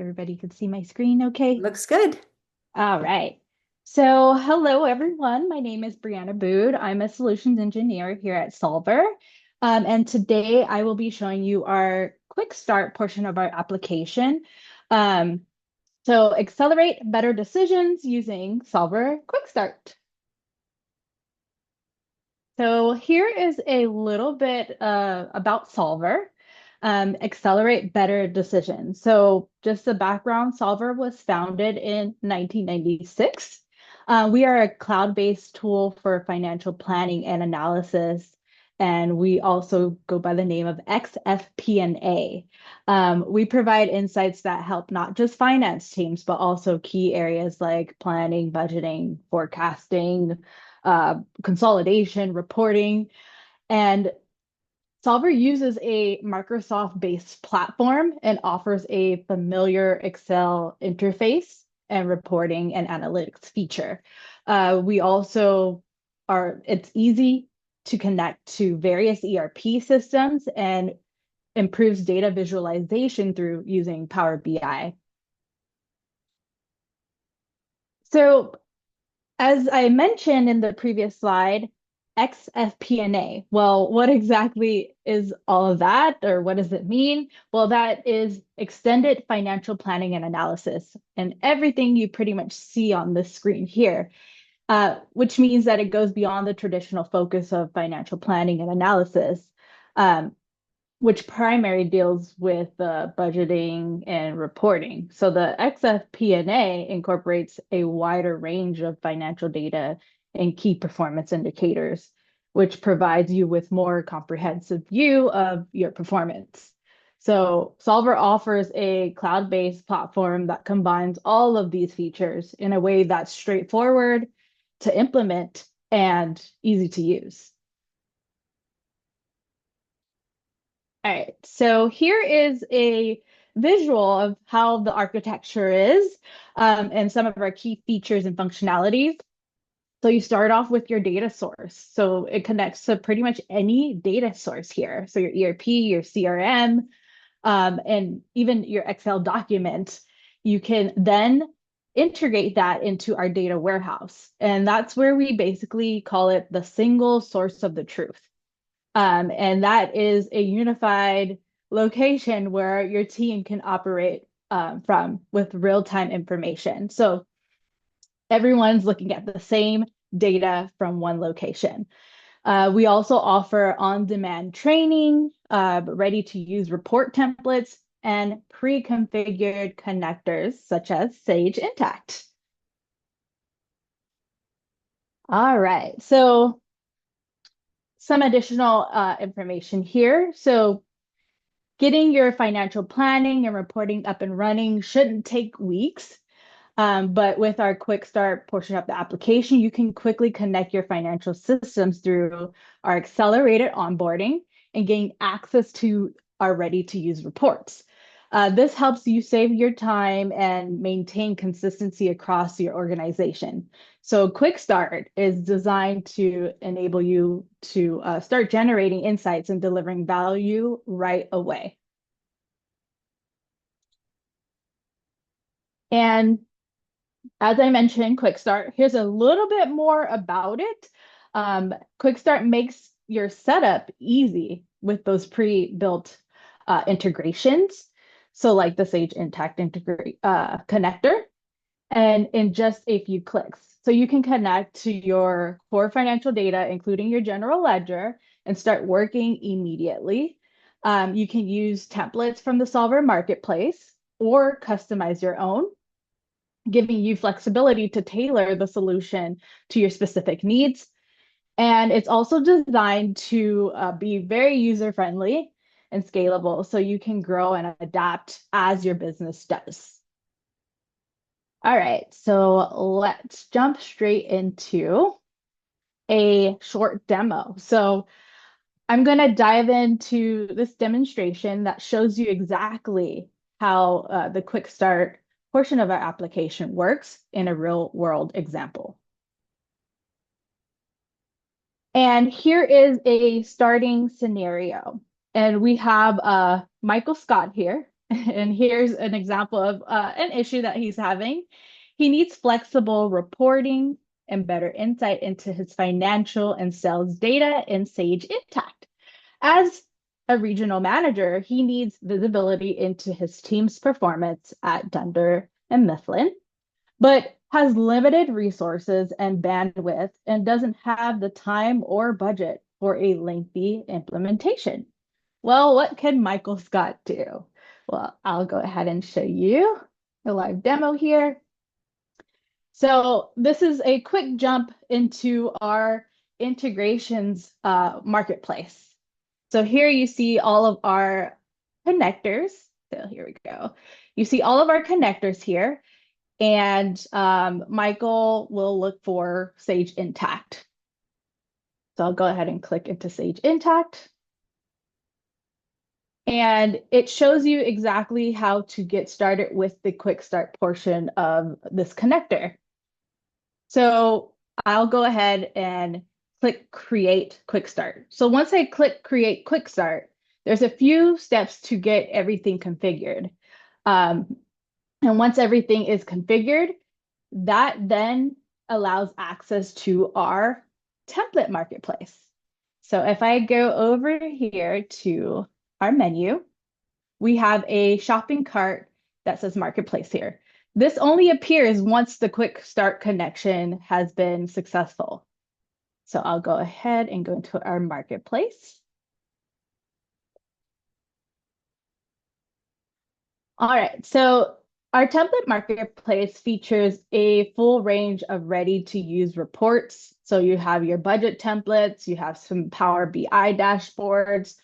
Everybody can see my screen okay? Looks good. All right. So, hello everyone. My name is Brianna Bood. I'm a solutions engineer here at Solver. And today I will be showing you our quick start portion of our application. Um, so accelerate better decisions using Solver Quick Start. So here is a little bit about Solver. Accelerate better decisions. So just the background, Solver was founded in 1996. We are a cloud-based tool for financial planning and analysis, and we also go by the name of xFP&A. We provide insights that help not just finance teams, but also key areas like planning, budgeting, forecasting, consolidation, reporting. And Solver uses a Microsoft-based platform and offers a familiar Excel interface and reporting and analytics feature. We also it's easy to connect to various ERP systems and improves data visualization through using Power BI. So as I mentioned in the previous slide, xFP&A. Well, what exactly is all of that, or what does it mean? Well, that is extended financial planning and analysis, and everything you pretty much see on this screen here, which means that it goes beyond the traditional focus of financial planning and analysis. Um, which primary deals with budgeting and reporting. So the xFP&A incorporates a wider range of financial data and key performance indicators, which provides you with more comprehensive view of your performance. So Solver offers a cloud-based platform that combines all of these features in a way that's straightforward to implement and easy to use. All right, so here is a visual of how the architecture is and some of our key features and functionalities. So you start off with your data source. So it connects to pretty much any data source here. So your ERP, your CRM, and even your Excel document. You can then integrate that into our data warehouse. And that's where we basically call it the single source of the truth. And that is a unified location where your team can operate from with real-time information. So everyone's looking at the same data from one location. We also offer on-demand training, ready-to-use report templates, and pre-configured connectors such as Sage Intacct. All right, so some additional information here. So getting your financial planning and reporting up and running shouldn't take weeks. But with our quick start portion of the application, you can quickly connect your financial systems through our accelerated onboarding and gain access to our ready to use reports. This helps you save your time and maintain consistency across your organization. So Quick Start is designed to enable you to start generating insights and delivering value right away. And as I mentioned, Quick Start, here's a little bit more about it. Quick Start makes your setup easy with those pre-built integrations. So like the Sage Intacct connector, and in just a few clicks. So you can connect to your core financial data, including your general ledger, and start working immediately. You can use templates from the Solver Marketplace or customize your own, giving you flexibility to tailor the solution to your specific needs. And it's also designed to be very user-friendly and scalable, so you can grow and adapt as your business does. All right, so let's jump straight into a short demo. So I'm going to dive into this demonstration that shows you exactly how the quick start portion of our application works in a real world example. And here is a starting scenario. And we have Michael Scott here. And here's an example of an issue that he's having. He needs flexible reporting and better insight into his financial and sales data in Sage Intacct. As a regional manager, he needs visibility into his team's performance at Dunder and Mifflin, but has limited resources and bandwidth and doesn't have the time or budget for a lengthy implementation. Well, what can Michael Scott do? Well, I'll go ahead and show you a live demo here. So this is a quick jump into our integrations marketplace. So here you see all of our connectors. So here we go. You see all of our connectors here. And Michael will look for Sage Intacct. So I'll go ahead and click into Sage Intacct. And it shows you exactly how to get started with the quick start portion of this connector. So I'll go ahead and click Create Quick Start. So once I click Create Quick Start, there's a few steps to get everything configured. And once everything is configured, that then allows access to our template marketplace. So if I go over here to our menu, we have a shopping cart that says marketplace here. This only appears once the quick start connection has been successful. So I'll go ahead and go into our marketplace. All right, so our template marketplace features a full range of ready-to-use reports. So you have your budget templates, you have some Power BI dashboards.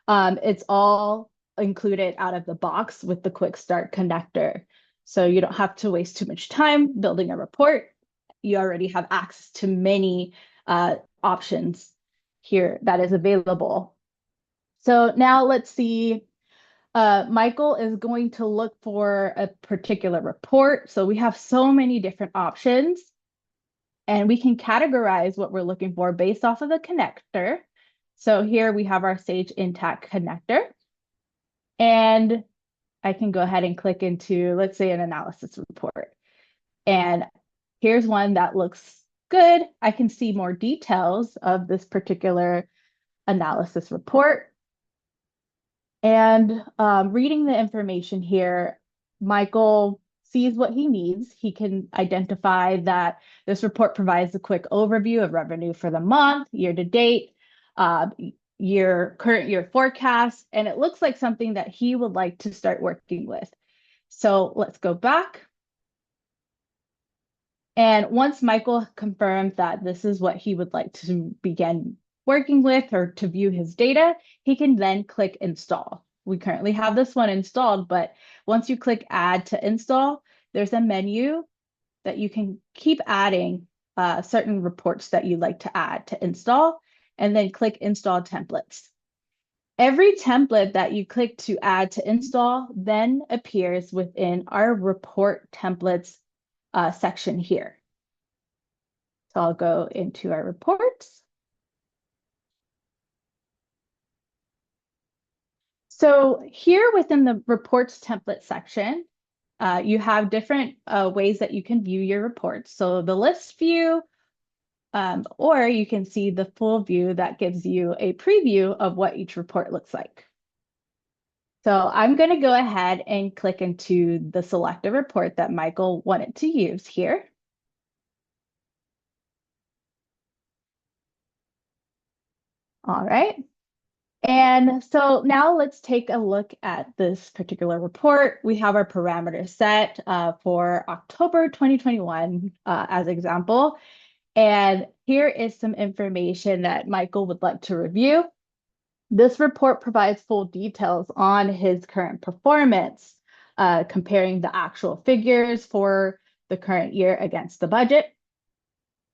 It's all included out of the box with the Quick Start connector. So you don't have to waste too much time building a report. You already have access to many options here that is available. So now let's see. Michael is going to look for a particular report. So we have so many different options, and we can categorize what we're looking for based off of the connector. So here we have our Sage Intacct connector, and I can go ahead and click into, let's say, an analysis report. And here's one that looks good. I can see more details of this particular analysis report. And reading the information here, Michael sees what he needs. He can identify that this report provides a quick overview of revenue for the month, year to date, current year forecast, and it looks like something that he would like to start working with. So let's go back. And once Michael confirmed that this is what he would like to begin working with or to view his data, he can then click install. We currently have this one installed, but once you click add to install, there's a menu that you can keep adding certain reports that you'd like to add to install, and then click install templates. Every template that you click to add to install then appears within our report templates section here. So I'll go into our reports. So here within the reports template section, you have different ways that you can view your reports. So the list view, or you can see the full view that gives you a preview of what each report looks like. So I'm going to go ahead and click into the selected report that Michael wanted to use here. All right. And so now let's take a look at this particular report. We have our parameters set for October 2021 as example. And here is some information that Michael would like to review. This report provides full details on his current performance, comparing the actual figures for the current year against the budget.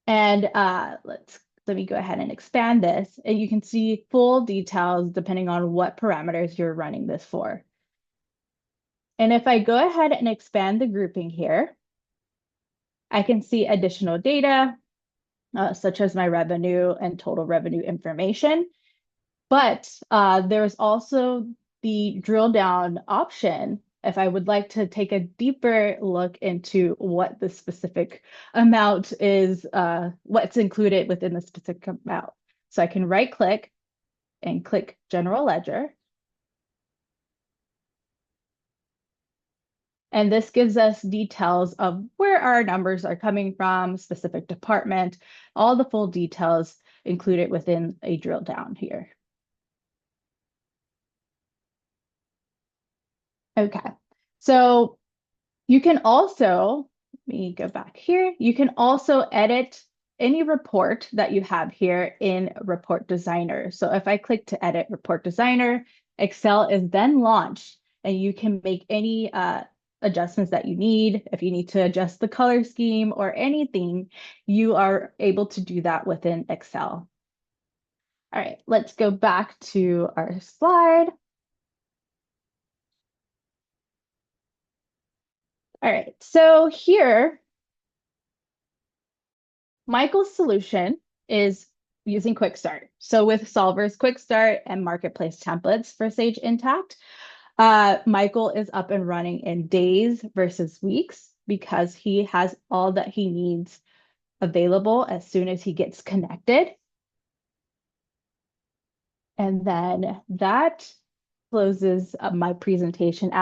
And let me go ahead and expand this, and you can see full details depending on what parameters you're running this for. And if I go ahead and expand the grouping here, I can see additional data, such as my revenue and total revenue information. But there's also the drill down option if I would like to take a deeper look into what the specific amount is, what's included within the specific amount. So I can right click and click General Ledger. And this gives us details of where our numbers are coming from, specific department, all the full details included within a drill down here. Okay, so you can also, let me go back here. You can also edit any report that you have here in Report Designer. So if I click to edit Report Designer, Excel is then launched and you can make any adjustments that you need. If you need to adjust the color scheme or anything, you are able to do that within Excel. All right, let's go back to our slide. All right, so here, Michael's solution is using Quick Start. So with Solver's Quick Start and Marketplace templates for Sage Intacct, Michael is up and running in days versus weeks because he has all that he needs available as soon as he gets connected. And then that closes my presentation out.